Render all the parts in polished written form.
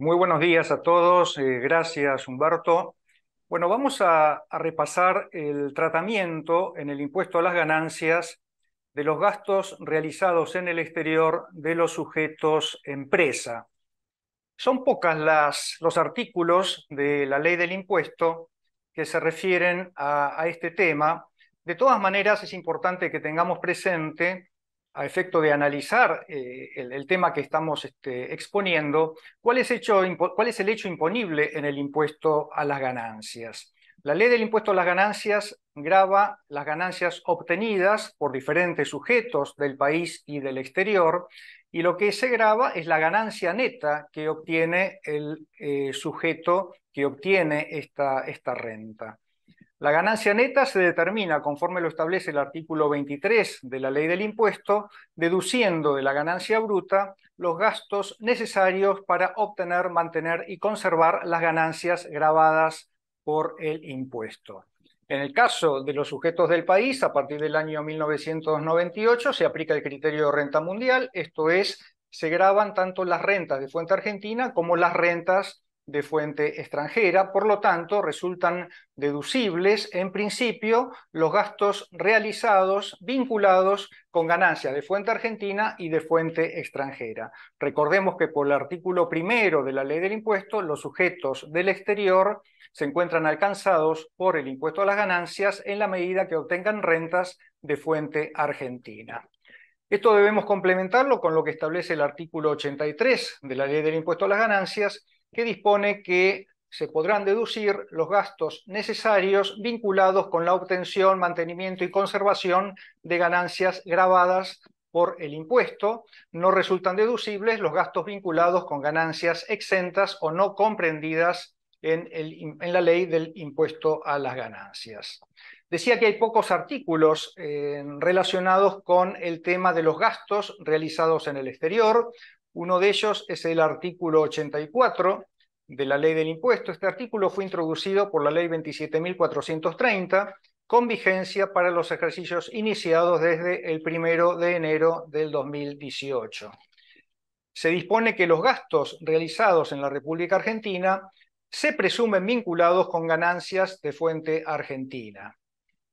Muy buenos días a todos, gracias Humberto. Bueno, vamos a repasar el tratamiento en el impuesto a las ganancias de los gastos realizados en el exterior de los sujetos empresa. Son pocas los artículos de la ley del impuesto que se refieren a este tema. De todas maneras, es importante que tengamos presente, a efecto de analizar el tema que estamos exponiendo, cuál es el hecho imponible en el impuesto a las ganancias. La ley del impuesto a las ganancias grava las ganancias obtenidas por diferentes sujetos del país y del exterior, y lo que se grava es la ganancia neta que obtiene el sujeto que obtiene esta renta. La ganancia neta se determina, conforme lo establece el artículo 23 de la ley del impuesto, deduciendo de la ganancia bruta los gastos necesarios para obtener, mantener y conservar las ganancias gravadas por el impuesto. En el caso de los sujetos del país, a partir del año 1998 se aplica el criterio de renta mundial, esto es, se gravan tanto las rentas de fuente argentina como las rentas de fuente extranjera, por lo tanto resultan deducibles en principio los gastos realizados vinculados con ganancias de fuente argentina y de fuente extranjera. Recordemos que por el artículo primero de la ley del impuesto, los sujetos del exterior se encuentran alcanzados por el impuesto a las ganancias en la medida que obtengan rentas de fuente argentina. Esto debemos complementarlo con lo que establece el artículo 83 de la ley del impuesto a las ganancias, que dispone que se podrán deducir los gastos necesarios vinculados con la obtención, mantenimiento y conservación de ganancias gravadas por el impuesto. No resultan deducibles los gastos vinculados con ganancias exentas o no comprendidas en la ley del impuesto a las ganancias. Decía que hay pocos artículos relacionados con el tema de los gastos realizados en el exterior. Uno de ellos es el artículo 84 de la ley del impuesto. Este artículo fue introducido por la ley 27.430 con vigencia para los ejercicios iniciados desde el 1 de enero del 2018. Se dispone que los gastos realizados en la República Argentina se presumen vinculados con ganancias de fuente argentina.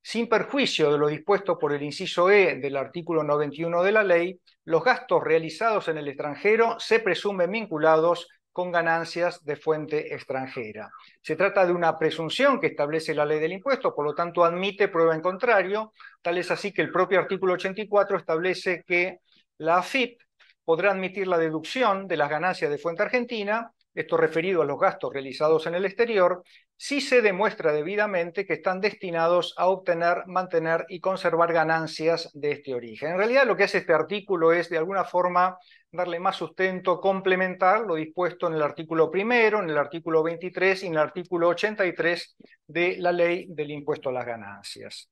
Sin perjuicio de lo dispuesto por el inciso E del artículo 91 de la ley, los gastos realizados en el extranjero se presumen vinculados con ganancias de fuente extranjera. Se trata de una presunción que establece la ley del impuesto, por lo tanto admite prueba en contrario, tal es así que el propio artículo 84 establece que la AFIP podrá admitir la deducción de las ganancias de fuente argentina, esto referido a los gastos realizados en el exterior, si se demuestra debidamente que están destinados a obtener, mantener y conservar ganancias de este origen. En realidad lo que hace este artículo es de alguna forma darle más sustento, complementar lo dispuesto en el artículo primero, en el artículo 23 y en el artículo 83 de la ley del impuesto a las ganancias.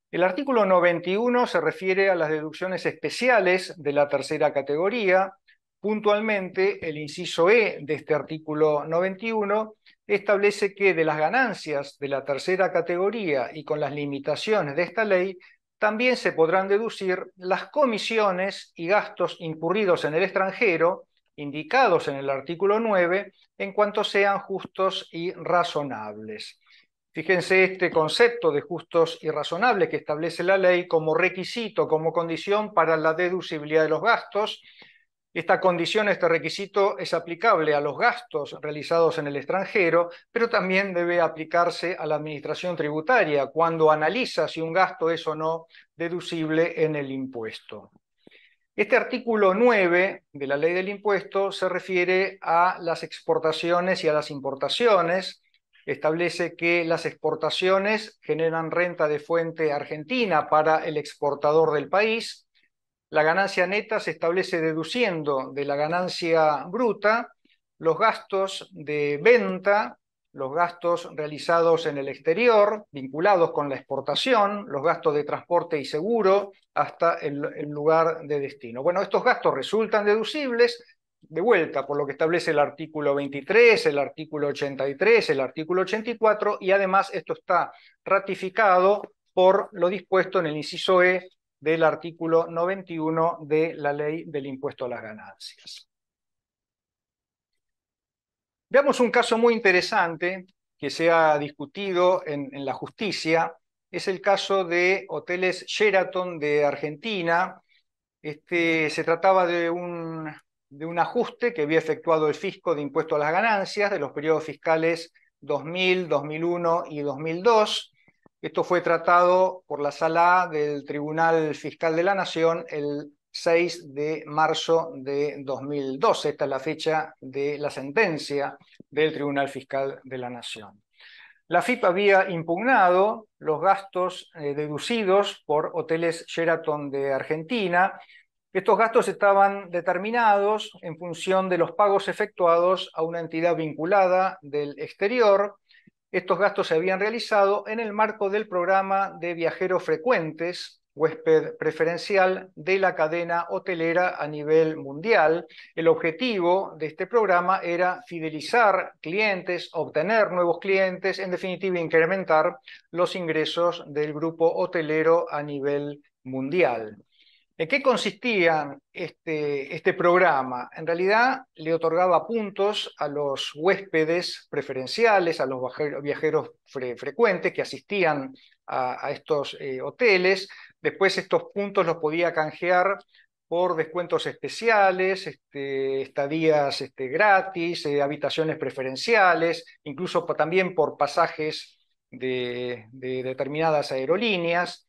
El artículo 91 se refiere a las deducciones especiales de la tercera categoría. Puntualmente, el inciso E de este artículo 91 establece que de las ganancias de la tercera categoría y con las limitaciones de esta ley, también se podrán deducir las comisiones y gastos incurridos en el extranjero, indicados en el artículo 9, en cuanto sean justos y razonables. Fíjense este concepto de justos y razonables que establece la ley como requisito, como condición para la deducibilidad de los gastos. Esta condición, este requisito es aplicable a los gastos realizados en el extranjero, pero también debe aplicarse a la administración tributaria cuando analiza si un gasto es o no deducible en el impuesto. Este artículo 9 de la ley del impuesto se refiere a las exportaciones y a las importaciones. Establece que las exportaciones generan renta de fuente argentina para el exportador del país. La ganancia neta se establece deduciendo de la ganancia bruta los gastos de venta, los gastos realizados en el exterior, vinculados con la exportación, los gastos de transporte y seguro hasta el lugar de destino. Bueno, estos gastos resultan deducibles de vuelta por lo que establece el artículo 23, el artículo 83, el artículo 84, y además esto está ratificado por lo dispuesto en el inciso E del artículo 91 de la ley del impuesto a las ganancias. Veamos un caso muy interesante que se ha discutido en la justicia. Es el caso de Hoteles Sheraton de Argentina. Se trataba de un ajuste que había efectuado el fisco de impuesto a las ganancias de los periodos fiscales 2000, 2001 y 2002. Esto fue tratado por la Sala A del Tribunal Fiscal de la Nación el 6 de marzo de 2012. Esta es la fecha de la sentencia del Tribunal Fiscal de la Nación. La FIP había impugnado los gastos deducidos por Hoteles Sheraton de Argentina. Estos gastos estaban determinados en función de los pagos efectuados a una entidad vinculada del exterior. Estos gastos se habían realizado en el marco del programa de viajeros frecuentes, huésped preferencial de la cadena hotelera a nivel mundial. El objetivo de este programa era fidelizar clientes, obtener nuevos clientes, en definitiva incrementar los ingresos del grupo hotelero a nivel mundial. ¿En qué consistía este programa? En realidad le otorgaba puntos a los huéspedes preferenciales, a los viajeros frecuentes que asistían a estos hoteles. Después estos puntos los podía canjear por descuentos especiales, estadías gratis, habitaciones preferenciales, incluso también por pasajes de determinadas aerolíneas.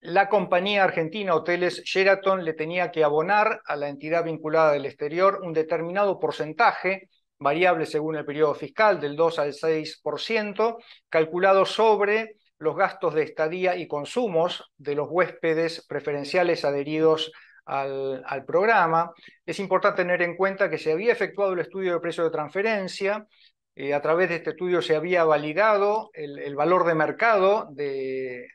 La compañía argentina Hoteles Sheraton le tenía que abonar a la entidad vinculada del exterior un determinado porcentaje, variable según el periodo fiscal, del 2 al 6%, calculado sobre los gastos de estadía y consumos de los huéspedes preferenciales adheridos al programa. Es importante tener en cuenta que se había efectuado el estudio de precio de transferencia. A través de este estudio se había validado el valor de mercado de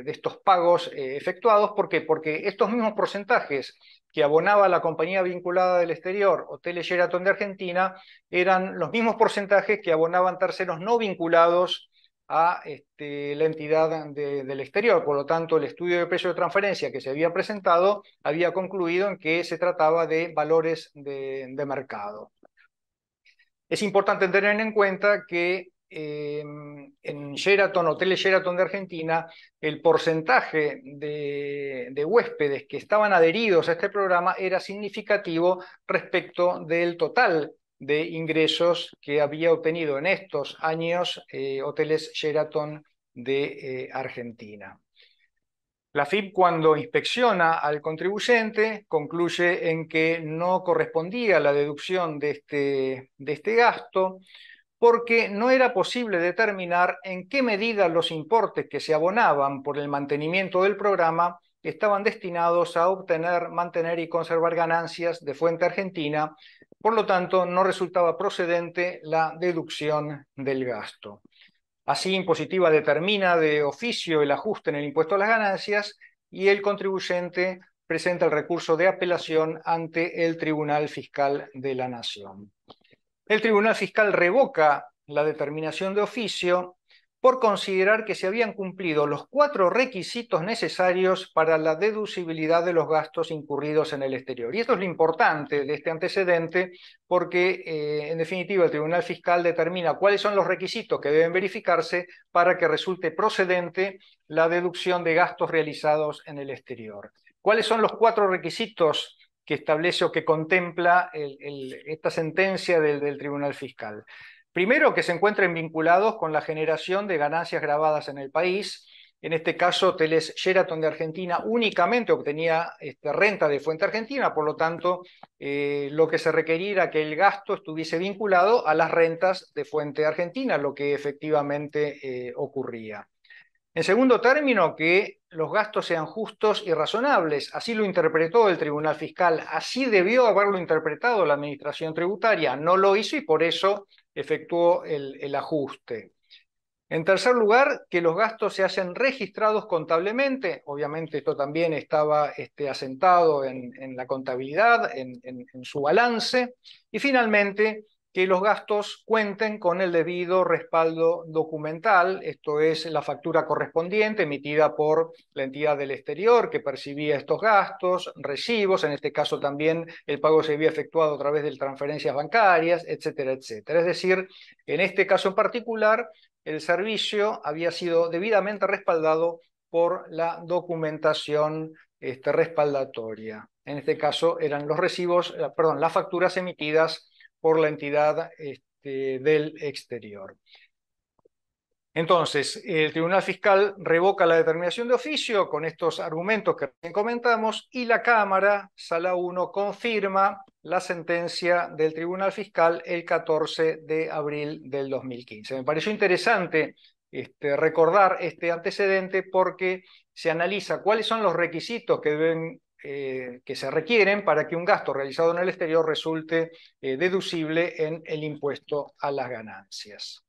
estos pagos efectuados. ¿Por qué? Porque estos mismos porcentajes que abonaba la compañía vinculada del exterior, Hoteles Sheraton de Argentina, eran los mismos porcentajes que abonaban terceros no vinculados a la entidad del exterior. Por lo tanto, el estudio de precio de transferencia que se había presentado había concluido en que se trataba de valores de mercado. Es importante tener en cuenta que en Sheraton, Hoteles Sheraton de Argentina, el porcentaje de huéspedes que estaban adheridos a este programa era significativo respecto del total de ingresos que había obtenido en estos años Hoteles Sheraton de Argentina. La FIP, cuando inspecciona al contribuyente, concluye en que no correspondía la deducción de este gasto, porque no era posible determinar en qué medida los importes que se abonaban por el mantenimiento del programa estaban destinados a obtener, mantener y conservar ganancias de fuente argentina. Por lo tanto, no resultaba procedente la deducción del gasto. Así, Impositiva determina de oficio el ajuste en el impuesto a las ganancias y el contribuyente presenta el recurso de apelación ante el Tribunal Fiscal de la Nación. El Tribunal Fiscal revoca la determinación de oficio por considerar que se habían cumplido los 4 requisitos necesarios para la deducibilidad de los gastos incurridos en el exterior. Y esto es lo importante de este antecedente, porque en definitiva el Tribunal Fiscal determina cuáles son los requisitos que deben verificarse para que resulte procedente la deducción de gastos realizados en el exterior. ¿Cuáles son los 4 requisitos que establece o que contempla esta sentencia del Tribunal Fiscal? Primero, que se encuentren vinculados con la generación de ganancias grabadas en el país. En este caso, Hoteles Sheraton de Argentina únicamente obtenía renta de fuente argentina, por lo tanto, lo que se requería era que el gasto estuviese vinculado a las rentas de fuente argentina, lo que efectivamente ocurría. En segundo término, que los gastos sean justos y razonables. Así lo interpretó el Tribunal Fiscal, así debió haberlo interpretado la Administración Tributaria. No lo hizo y por eso efectuó el ajuste. En tercer lugar, que los gastos se hayan registrados contablemente. Obviamente esto también estaba asentado en la contabilidad, en su balance. Y finalmente, que los gastos cuenten con el debido respaldo documental, esto es la factura correspondiente emitida por la entidad del exterior que percibía estos gastos, recibos, en este caso también el pago se había efectuado a través de transferencias bancarias, etcétera, etcétera. Es decir, en este caso en particular, el servicio había sido debidamente respaldado por la documentación respaldatoria. En este caso eran los recibos, perdón, las facturas emitidas por la entidad del exterior. Entonces, el Tribunal Fiscal revoca la determinación de oficio con estos argumentos que recién comentamos y la Cámara, Sala 1, confirma la sentencia del Tribunal Fiscal el 14 de abril del 2015. Me pareció interesante recordar este antecedente porque se analiza cuáles son los requisitos que se requieren para que un gasto realizado en el exterior resulte deducible en el impuesto a las ganancias.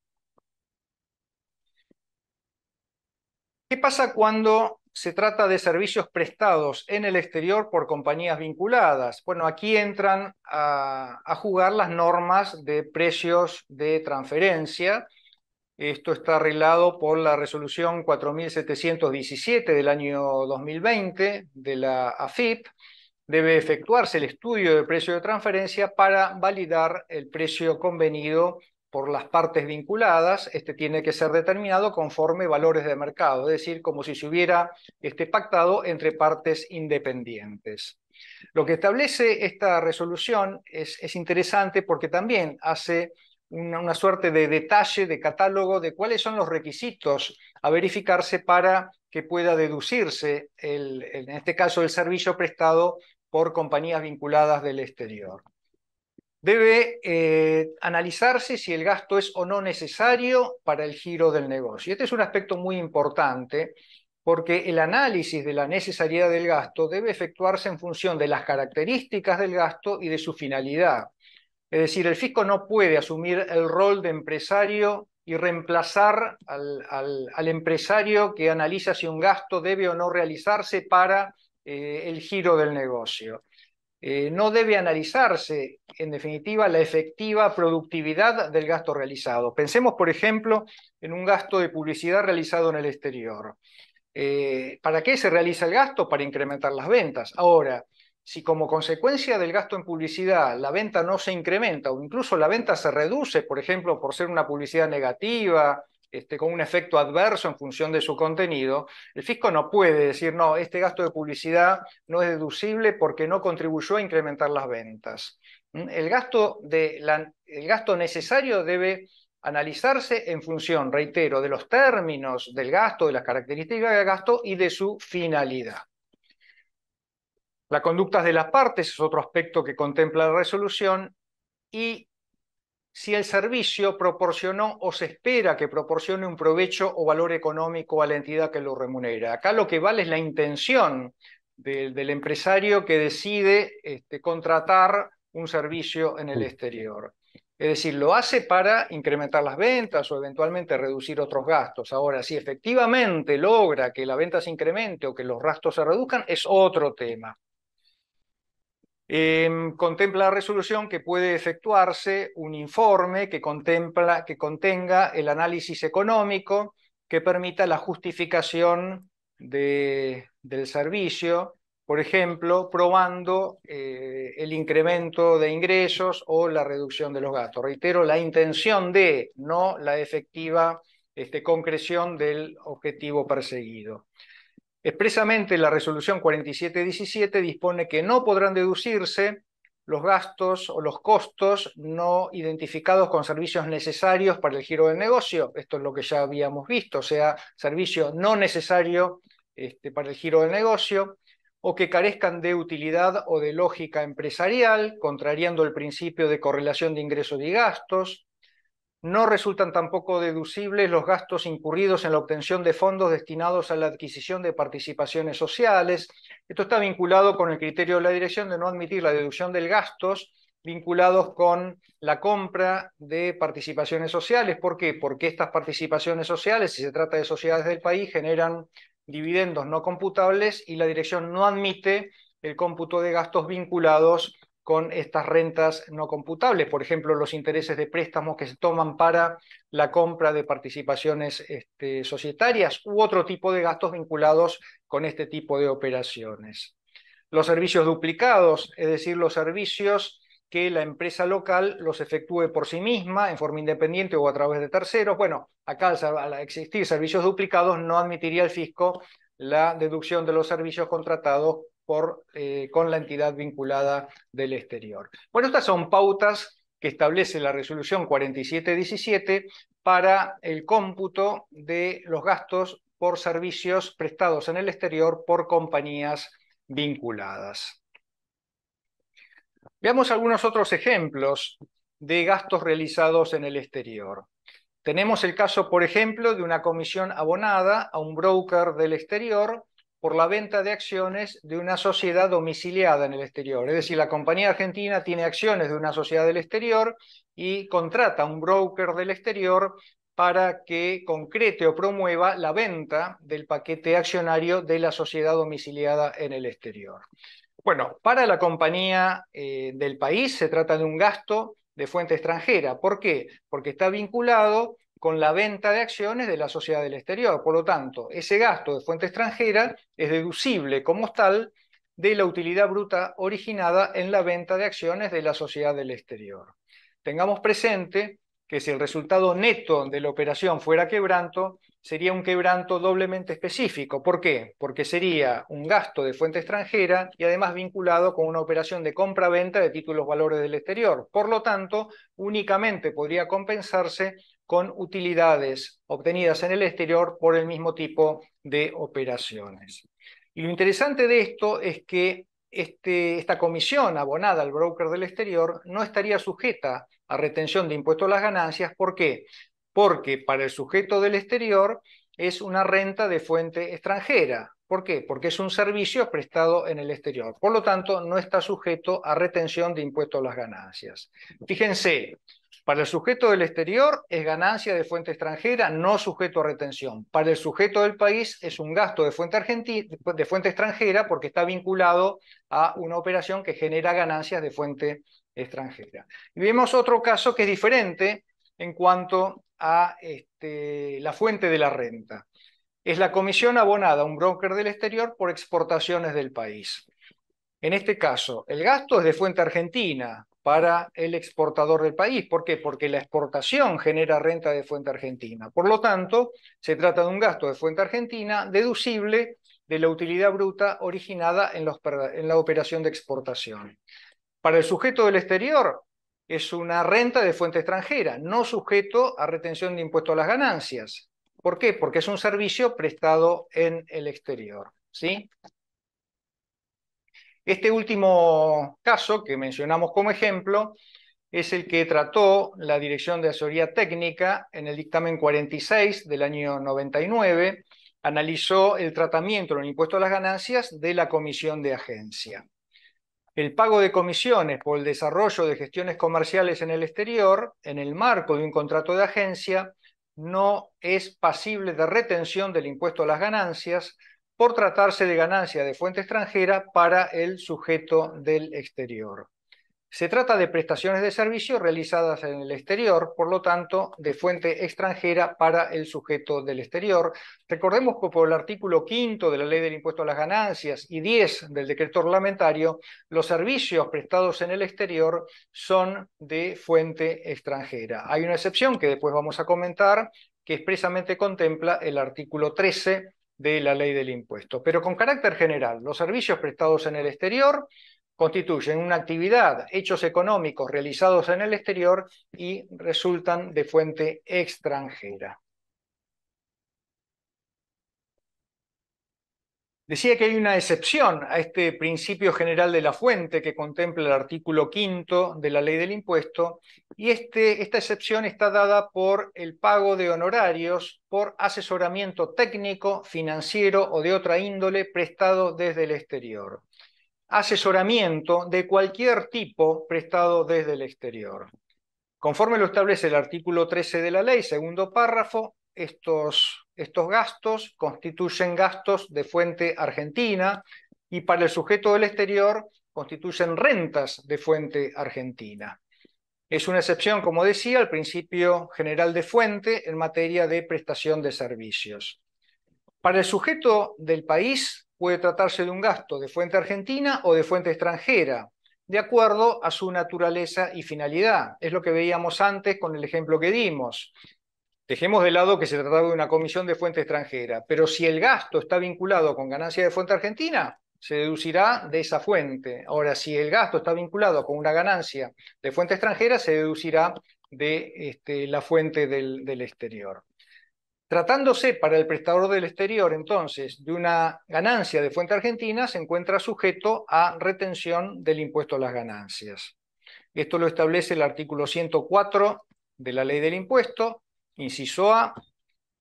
¿Qué pasa cuando se trata de servicios prestados en el exterior por compañías vinculadas? Bueno, aquí entran a jugar las normas de precios de transferencia. Esto está arreglado por la resolución 4717 del año 2020 de la AFIP. Debe efectuarse el estudio de precio de transferencia para validar el precio convenido por las partes vinculadas. Este tiene que ser determinado conforme valores de mercado, es decir, como si se hubiera pactado entre partes independientes. Lo que establece esta resolución es interesante porque también hace una suerte de detalle, de catálogo de cuáles son los requisitos a verificarse para que pueda deducirse, en este caso, el servicio prestado por compañías vinculadas del exterior. Debe analizarse si el gasto es o no necesario para el giro del negocio. Este es un aspecto muy importante porque el análisis de la necesariedad del gasto debe efectuarse en función de las características del gasto y de su finalidad. Es decir, el fisco no puede asumir el rol de empresario y reemplazar al empresario que analiza si un gasto debe o no realizarse para el giro del negocio. No debe analizarse, en definitiva, la efectiva productividad del gasto realizado. Pensemos, por ejemplo, en un gasto de publicidad realizado en el exterior. ¿Para qué se realiza el gasto? Para incrementar las ventas. Ahora, si como consecuencia del gasto en publicidad la venta no se incrementa o incluso la venta se reduce, por ejemplo, por ser una publicidad negativa, con un efecto adverso en función de su contenido, el fisco no puede decir, no, este gasto de publicidad no es deducible porque no contribuyó a incrementar las ventas. El gasto necesario debe analizarse en función, reitero, de los términos del gasto, de las características del gasto y de su finalidad. Las conductas de las partes es otro aspecto que contempla la resolución y si el servicio proporcionó o se espera que proporcione un provecho o valor económico a la entidad que lo remunera. Acá lo que vale es la intención del empresario que decide contratar un servicio en el exterior. Es decir, lo hace para incrementar las ventas o eventualmente reducir otros gastos. Ahora, si efectivamente logra que la venta se incremente o que los gastos se reduzcan, es otro tema. Contempla la resolución que puede efectuarse un informe que contenga el análisis económico que permita la justificación del servicio, por ejemplo, probando el incremento de ingresos o la reducción de los gastos. Reitero, la intención de, no la efectiva concreción del objetivo perseguido. Expresamente, la resolución 4717 dispone que no podrán deducirse los gastos o los costos no identificados con servicios necesarios para el giro del negocio. Esto es lo que ya habíamos visto, o sea, servicio no necesario para el giro del negocio, o que carezcan de utilidad o de lógica empresarial, contrariando el principio de correlación de ingresos y gastos. No resultan tampoco deducibles los gastos incurridos en la obtención de fondos destinados a la adquisición de participaciones sociales. Esto está vinculado con el criterio de la dirección de no admitir la deducción de gastos vinculados con la compra de participaciones sociales. ¿Por qué? Porque estas participaciones sociales, si se trata de sociedades del país, generan dividendos no computables y la dirección no admite el cómputo de gastos vinculados con estas rentas no computables, por ejemplo, los intereses de préstamos que se toman para la compra de participaciones societarias u otro tipo de gastos vinculados con este tipo de operaciones. Los servicios duplicados, es decir, los servicios que la empresa local los efectúe por sí misma, en forma independiente o a través de terceros. Bueno, acá al existir servicios duplicados no admitiría el fisco la deducción de los servicios contratados con la entidad vinculada del exterior. Bueno, estas son pautas que establece la resolución 4717 para el cómputo de los gastos por servicios prestados en el exterior por compañías vinculadas. Veamos algunos otros ejemplos de gastos realizados en el exterior. Tenemos el caso, por ejemplo, de una comisión abonada a un broker del exterior por la venta de acciones de una sociedad domiciliada en el exterior. Es decir, la compañía argentina tiene acciones de una sociedad del exterior y contrata a un broker del exterior para que concrete o promueva la venta del paquete accionario de la sociedad domiciliada en el exterior. Bueno, para la compañía del país se trata de un gasto de fuente extranjera. ¿Por qué? Porque está vinculado con la venta de acciones de la sociedad del exterior. Por lo tanto, ese gasto de fuente extranjera es deducible como tal de la utilidad bruta originada en la venta de acciones de la sociedad del exterior. Tengamos presente que si el resultado neto de la operación fuera quebranto, sería un quebranto doblemente específico. ¿Por qué? Porque sería un gasto de fuente extranjera y además vinculado con una operación de compra-venta de títulos valores del exterior. Por lo tanto, únicamente podría compensarse con utilidades obtenidas en el exterior por el mismo tipo de operaciones. Y lo interesante de esto es que esta comisión abonada al broker del exterior no estaría sujeta a retención de impuestos a las ganancias. ¿Por qué? Porque para el sujeto del exterior es una renta de fuente extranjera. ¿Por qué? Porque es un servicio prestado en el exterior. Por lo tanto, no está sujeto a retención de impuestos a las ganancias. Fíjense, para el sujeto del exterior es ganancia de fuente extranjera, no sujeto a retención. Para el sujeto del país es un gasto de fuente extranjera porque está vinculado a una operación que genera ganancias de fuente extranjera. Y vemos otro caso que es diferente en cuanto a la fuente de la renta. Es la comisión abonada a un broker del exterior por exportaciones del país. En este caso, el gasto es de fuente argentina para el exportador del país. ¿Por qué? Porque la exportación genera renta de fuente argentina. Por lo tanto, se trata de un gasto de fuente argentina deducible de la utilidad bruta originada en la operación de exportación. Para el sujeto del exterior, es una renta de fuente extranjera, no sujeto a retención de impuesto a las ganancias. ¿Por qué? Porque es un servicio prestado en el exterior, ¿sí? Este último caso que mencionamos como ejemplo es el que trató la Dirección de Asesoría Técnica en el dictamen 46 del año 99, analizó el tratamiento del impuesto a las ganancias de la comisión de agencia. El pago de comisiones por el desarrollo de gestiones comerciales en el exterior, en el marco de un contrato de agencia, no es pasible de retención del impuesto a las ganancias por tratarse de ganancia de fuente extranjera para el sujeto del exterior. Se trata de prestaciones de servicio realizadas en el exterior, por lo tanto, de fuente extranjera para el sujeto del exterior. Recordemos que por el artículo 5 de la Ley del Impuesto a las Ganancias y 10 del decreto reglamentario, los servicios prestados en el exterior son de fuente extranjera. Hay una excepción que después vamos a comentar, que expresamente contempla el artículo 13 de la Ley del Impuesto. Pero con carácter general, los servicios prestados en el exterior constituyen una actividad, hechos económicos realizados en el exterior y resultan de fuente extranjera. Decía que hay una excepción a este principio general de la fuente que contempla el artículo 5 de la Ley del Impuesto, y esta excepción está dada por el pago de honorarios por asesoramiento técnico, financiero o de otra índole prestado desde el exterior. Asesoramiento de cualquier tipo prestado desde el exterior. Conforme lo establece el artículo 13 de la ley, segundo párrafo, estos gastos constituyen gastos de fuente argentina y para el sujeto del exterior constituyen rentas de fuente argentina. Es una excepción, como decía, al principio general de fuente en materia de prestación de servicios. Para el sujeto del país puede tratarse de un gasto de fuente argentina o de fuente extranjera, de acuerdo a su naturaleza y finalidad. Es lo que veíamos antes con el ejemplo que dimos. Dejemos de lado que se trataba de una comisión de fuente extranjera, pero si el gasto está vinculado con ganancia de fuente argentina, se deducirá de esa fuente. Ahora, si el gasto está vinculado con una ganancia de fuente extranjera, se deducirá de la fuente del exterior. Tratándose para el prestador del exterior, entonces, de una ganancia de fuente argentina, se encuentra sujeto a retención del impuesto a las ganancias. Esto lo establece el artículo 104 de la Ley del Impuesto. Inciso A,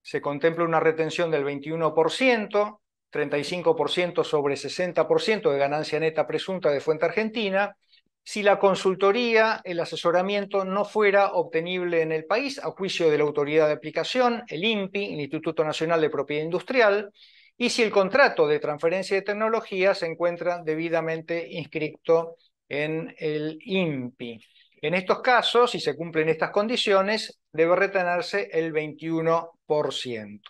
se contempla una retención del 21%, 35% sobre 60% de ganancia neta presunta de fuente argentina, si la consultoría, el asesoramiento no fuera obtenible en el país a juicio de la autoridad de aplicación, el INPI, el Instituto Nacional de Propiedad Industrial, y si el contrato de transferencia de tecnología se encuentra debidamente inscrito en el INPI. En estos casos, si se cumplen estas condiciones, debe retenerse el 21%.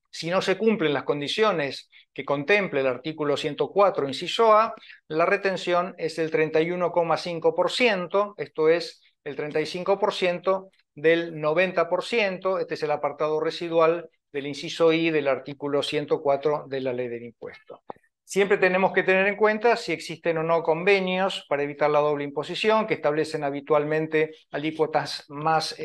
Si no se cumplen las condiciones que contemple el artículo 104, inciso A, la retención es el 31,5%, esto es el 35% del 90%, este es el apartado residual del inciso I del artículo 104 de la Ley del Impuesto. Siempre tenemos que tener en cuenta si existen o no convenios para evitar la doble imposición, que establecen habitualmente alícuotas más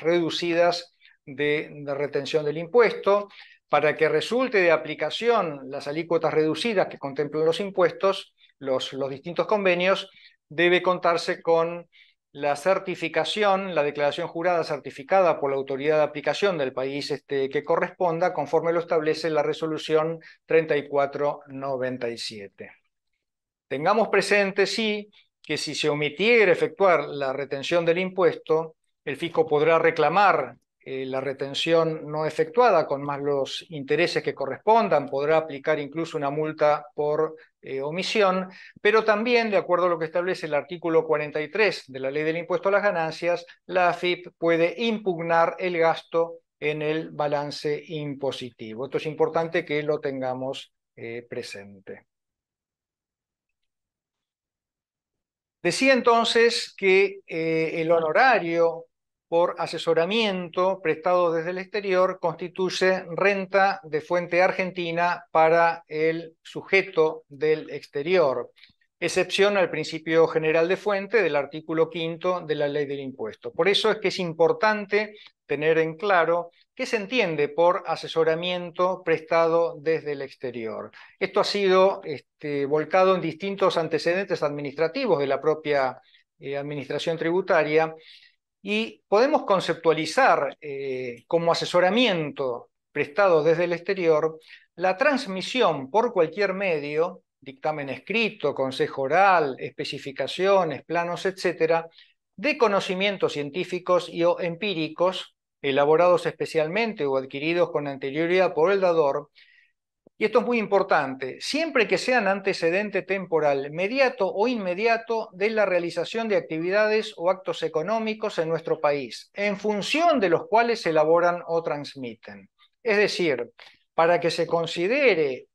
reducidas de retención del impuesto. Para que resulte de aplicación las alícuotas reducidas que contemplan los impuestos, los distintos convenios, debe contarse con la certificación, la declaración jurada certificada por la autoridad de aplicación del país que corresponda, conforme lo establece la resolución 3497. Tengamos presente, sí, que si se omitiera efectuar la retención del impuesto, el fisco podrá reclamar la retención no efectuada con más los intereses que correspondan, podrá aplicar incluso una multa por omisión, pero también, de acuerdo a lo que establece el artículo 43 de la Ley del Impuesto a las Ganancias, la AFIP puede impugnar el gasto en el balance impositivo. Esto es importante que lo tengamos presente. Decía entonces que el honorario por asesoramiento prestado desde el exterior constituye renta de fuente argentina para el sujeto del exterior, excepción al principio general de fuente del artículo 5 de la Ley del Impuesto. Por eso es que es importante tener en claro qué se entiende por asesoramiento prestado desde el exterior. Esto ha sido volcado en distintos antecedentes administrativos de la propia administración tributaria, y podemos conceptualizar como asesoramiento prestado desde el exterior la transmisión por cualquier medio, dictamen escrito, consejo oral, especificaciones, planos, etcétera, de conocimientos científicos y o empíricos elaborados especialmente o adquiridos con anterioridad por el dador. Y esto es muy importante, siempre que sean antecedente temporal, mediato o inmediato de la realización de actividades o actos económicos en nuestro país, en función de los cuales se elaboran o transmiten. Es decir, para que se considere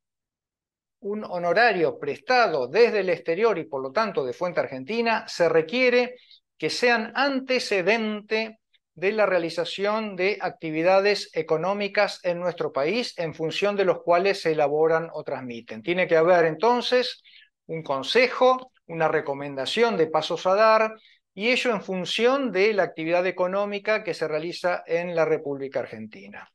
un honorario prestado desde el exterior y por lo tanto de fuente argentina, se requiere que sean antecedente de la realización de actividades económicas en nuestro país en función de los cuales se elaboran o transmiten. Tiene que haber entonces un consejo, una recomendación de pasos a dar, y ello en función de la actividad económica que se realiza en la República Argentina.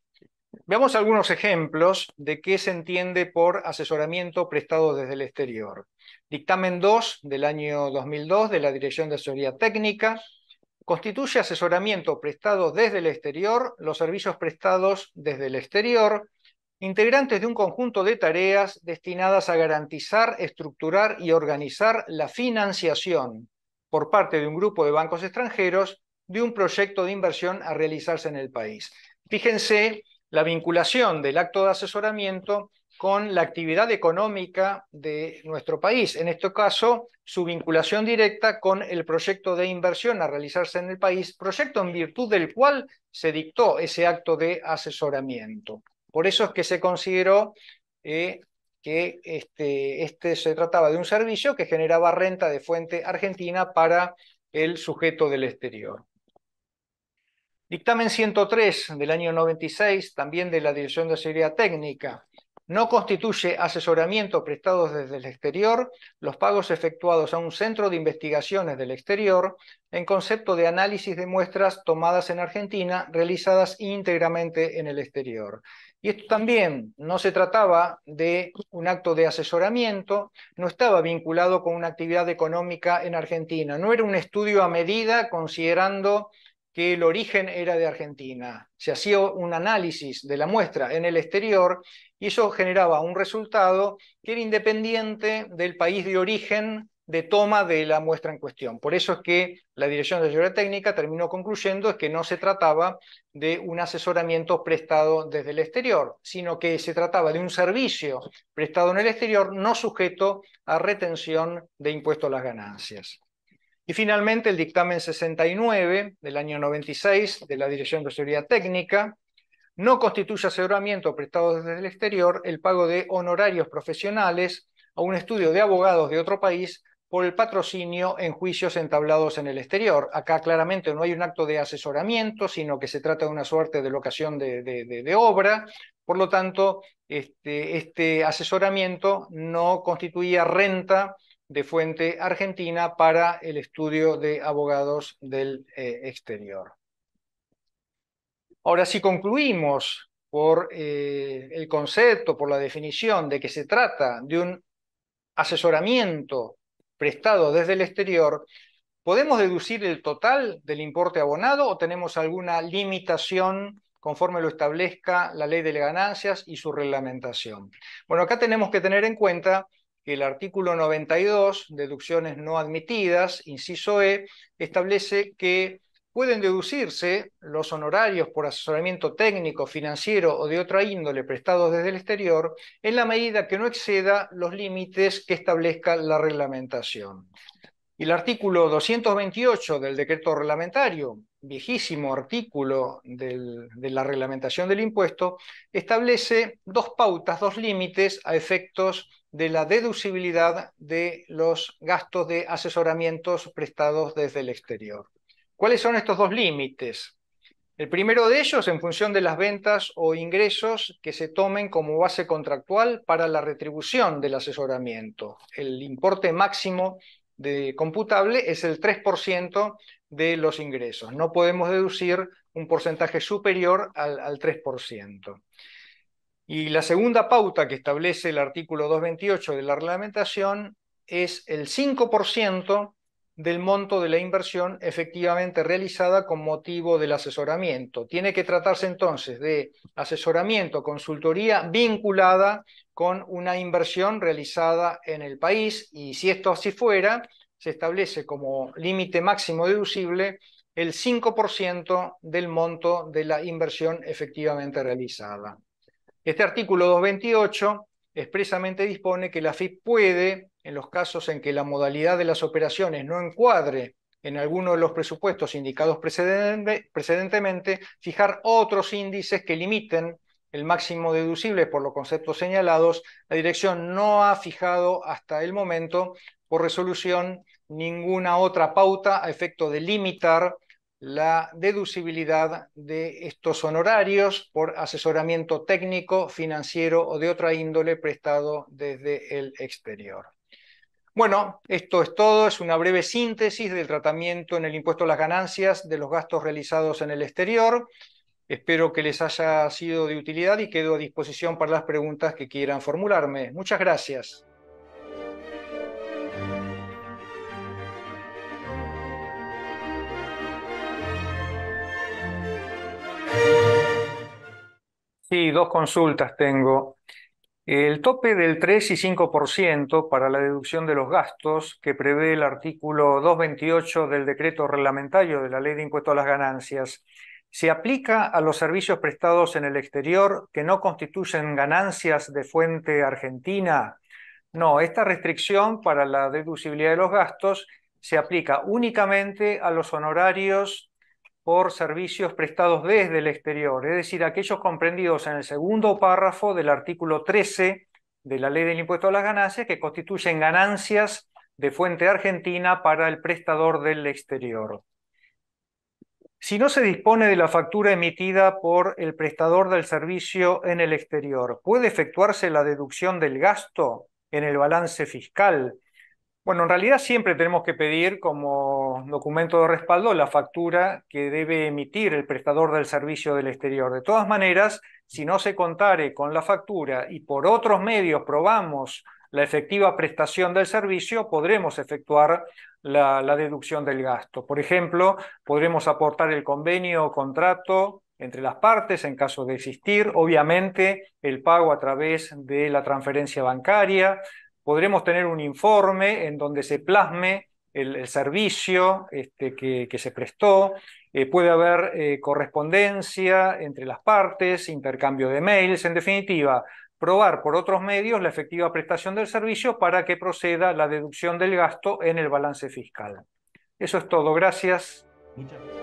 Veamos algunos ejemplos de qué se entiende por asesoramiento prestado desde el exterior. Dictamen 2 del año 2002 de la Dirección de Asesoría Técnica constituye asesoramiento prestado desde el exterior los servicios prestados desde el exterior, integrantes de un conjunto de tareas destinadas a garantizar, estructurar y organizar la financiación por parte de un grupo de bancos extranjeros de un proyecto de inversión a realizarse en el país. Fíjense la vinculación del acto de asesoramiento con la actividad económica de nuestro país, en este caso su vinculación directa con el proyecto de inversión a realizarse en el país, proyecto en virtud del cual se dictó ese acto de asesoramiento. Por eso es que se consideró que este se trataba de un servicio que generaba renta de fuente argentina para el sujeto del exterior. Dictamen 103 del año 96, también de la Dirección de Seguridad Técnica. No constituye asesoramiento prestado desde el exterior los pagos efectuados a un centro de investigaciones del exterior en concepto de análisis de muestras tomadas en Argentina realizadas íntegramente en el exterior. Y esto también no se trataba de un acto de asesoramiento, no estaba vinculado con una actividad económica en Argentina, no era un estudio a medida considerando que el origen era de Argentina. Se hacía un análisis de la muestra en el exterior y eso generaba un resultado que era independiente del país de origen de toma de la muestra en cuestión. Por eso es que la Dirección de Seguridad Técnica terminó concluyendo que no se trataba de un asesoramiento prestado desde el exterior, sino que se trataba de un servicio prestado en el exterior no sujeto a retención de impuesto a las ganancias. Y finalmente el dictamen 69 del año 96 de la Dirección de Seguridad Técnica no constituye asesoramiento prestado desde el exterior el pago de honorarios profesionales a un estudio de abogados de otro país por el patrocinio en juicios entablados en el exterior. Acá claramente no hay un acto de asesoramiento, sino que se trata de una suerte de locación de obra. Por lo tanto, este asesoramiento no constituía renta de fuente argentina para el estudio de abogados del exterior. Ahora, si concluimos por el concepto, por la definición de que se trata de un asesoramiento prestado desde el exterior, ¿podemos deducir el total del importe abonado o tenemos alguna limitación conforme lo establezca la ley de ganancias y su reglamentación? Bueno, acá tenemos que tener en cuenta que el artículo 92, deducciones no admitidas, inciso E, establece que pueden deducirse los honorarios por asesoramiento técnico, financiero o de otra índole prestados desde el exterior en la medida que no exceda los límites que establezca la reglamentación. Y el artículo 228 del decreto reglamentario, viejísimo artículo de la reglamentación del impuesto, establece dos pautas, dos límites a efectos de la deducibilidad de los gastos de asesoramientos prestados desde el exterior. ¿Cuáles son estos dos límites? El primero de ellos en función de las ventas o ingresos que se tomen como base contractual para la retribución del asesoramiento. El importe máximo computable es el 3% de los ingresos. No podemos deducir un porcentaje superior al 3%. Y la segunda pauta que establece el artículo 228 de la reglamentación es el 5% del monto de la inversión efectivamente realizada con motivo del asesoramiento. Tiene que tratarse entonces de asesoramiento, consultoría vinculada con una inversión realizada en el país, y si esto así fuera, se establece como límite máximo deducible el 5% del monto de la inversión efectivamente realizada. Este artículo 228 expresamente dispone que la AFIP puede, en los casos en que la modalidad de las operaciones no encuadre en alguno de los presupuestos indicados precedentemente, fijar otros índices que limiten el máximo deducible por los conceptos señalados. La dirección no ha fijado hasta el momento, por resolución, ninguna otra pauta a efecto de limitar la deducibilidad de estos honorarios por asesoramiento técnico, financiero o de otra índole prestado desde el exterior. Bueno, esto es todo, es una breve síntesis del tratamiento en el impuesto a las ganancias de los gastos realizados en el exterior. Espero que les haya sido de utilidad y quedo a disposición para las preguntas que quieran formularme. Muchas gracias. Sí, dos consultas tengo. El tope del 3 y 5% para la deducción de los gastos que prevé el artículo 228 del decreto reglamentario de la Ley de Impuesto a las Ganancias, ¿Se aplica a los servicios prestados en el exterior que no constituyen ganancias de fuente argentina? No, esta restricción para la deducibilidad de los gastos se aplica únicamente a los honorarios por servicios prestados desde el exterior, es decir, aquellos comprendidos en el segundo párrafo del artículo 13 de la Ley del Impuesto a las Ganancias, que constituyen ganancias de fuente argentina para el prestador del exterior. Si no se dispone de la factura emitida por el prestador del servicio en el exterior, ¿puede efectuarse la deducción del gasto en el balance fiscal? Bueno, en realidad siempre tenemos que pedir como documento de respaldo la factura que debe emitir el prestador del servicio del exterior. De todas maneras, si no se contare con la factura y por otros medios probamos la efectiva prestación del servicio, podremos efectuar la deducción del gasto. Por ejemplo, podremos aportar el convenio o contrato entre las partes en caso de existir, obviamente el pago a través de la transferencia bancaria. Podremos tener un informe en donde se plasme el servicio que se prestó. Puede haber correspondencia entre las partes, intercambio de mails, en definitiva, probar por otros medios la efectiva prestación del servicio para que proceda la deducción del gasto en el balance fiscal. Eso es todo, gracias. Muchas gracias.